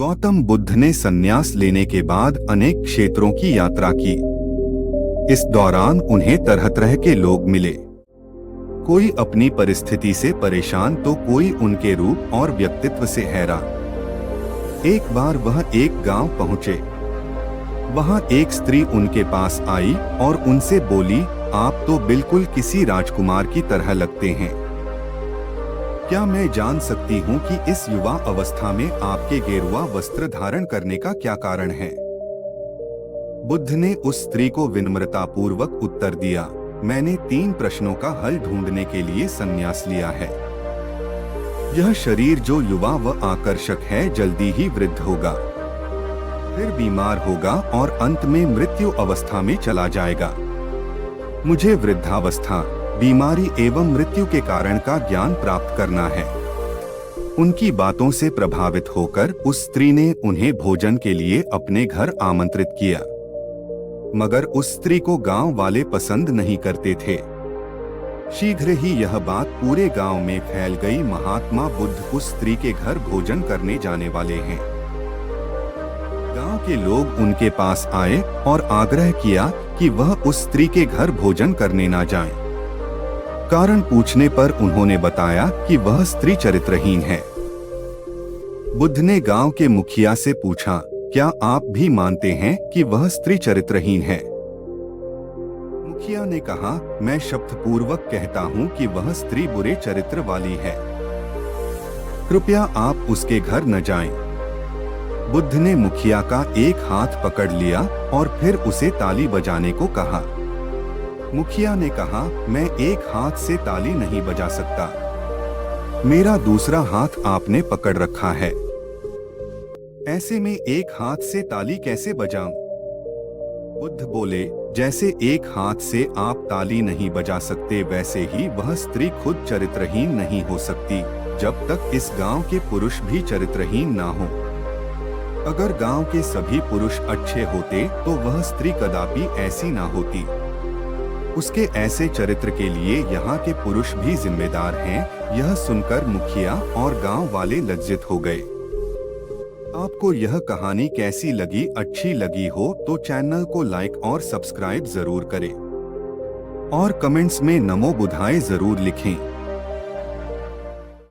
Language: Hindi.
गौतम बुद्ध ने संन्यास लेने के बाद अनेक क्षेत्रों की यात्रा की। इस दौरान उन्हें तरह तरह के लोग मिले। कोई अपनी परिस्थिति से परेशान तो कोई उनके रूप और व्यक्तित्व से हैरान। एक बार वह एक गांव पहुंचे। वहां एक स्त्री उनके पास आई और उनसे बोली, आप तो बिल्कुल किसी राजकुमार की तरह लगते हैं। क्या मैं जान सकती हूँ कि इस युवा अवस्था में आपके गेरुआ वस्त्र धारण करने का क्या कारण है? बुद्ध ने उस स्त्री को विनम्रतापूर्वक उत्तर दिया, मैंने 3 प्रश्नों का हल ढूंढने के लिए संन्यास लिया है। यह शरीर जो युवा व आकर्षक है जल्दी ही वृद्ध होगा, फिर बीमार होगा और अंत में मृत्यु अवस्था में चला जाएगा। मुझे वृद्धावस्था, बीमारी एवं मृत्यु के कारण का ज्ञान प्राप्त करना है। उनकी बातों से प्रभावित होकर उस स्त्री ने उन्हें भोजन के लिए अपने घर आमंत्रित किया, मगर उस स्त्री को गांव वाले पसंद नहीं करते थे। शीघ्र ही यह बात पूरे गांव में फैल गई। महात्मा बुद्ध उस स्त्री के घर भोजन करने जाने वाले हैं। गांव के लोग उनके पास आए और आग्रह किया कि वह उस स्त्री के घर भोजन करने ना जाएं। कारण पूछने पर उन्होंने बताया कि वह स्त्री चरित्रहीन है। बुद्ध ने गांव के मुखिया से पूछा, क्या आप भी मानते हैं कि वह स्त्री चरित्रहीन है? मुखिया ने कहा, मैं शब्दपूर्वक कहता हूँ कि वह स्त्री बुरे चरित्र वाली है। कृपया आप उसके घर न जाएं। बुद्ध ने मुखिया का एक हाथ पकड़ लिया और फिर उसे ताली बजाने को कहा। मुखिया ने कहा, मैं एक हाथ से ताली नहीं बजा सकता, मेरा दूसरा हाथ आपने पकड़ रखा है, ऐसे में एक हाथ से ताली कैसे बजाऊं? बुद्ध बोले, जैसे एक हाथ से आप ताली नहीं बजा सकते वैसे ही वह स्त्री खुद चरित्रहीन नहीं हो सकती जब तक इस गांव के पुरुष भी चरित्रहीन ना हो। अगर गांव के सभी पुरुष अच्छे होते तो वह स्त्री कदापि ऐसी ना होती। उसके ऐसे चरित्र के लिए यहाँ के पुरुष भी जिम्मेदार हैं। यह सुनकर मुखिया और गांव वाले लज्जित हो गए। आपको यह कहानी कैसी लगी? अच्छी लगी हो तो चैनल को लाइक और सब्सक्राइब जरूर करें और कमेंट्स में नमो बुद्धाय जरूर लिखें।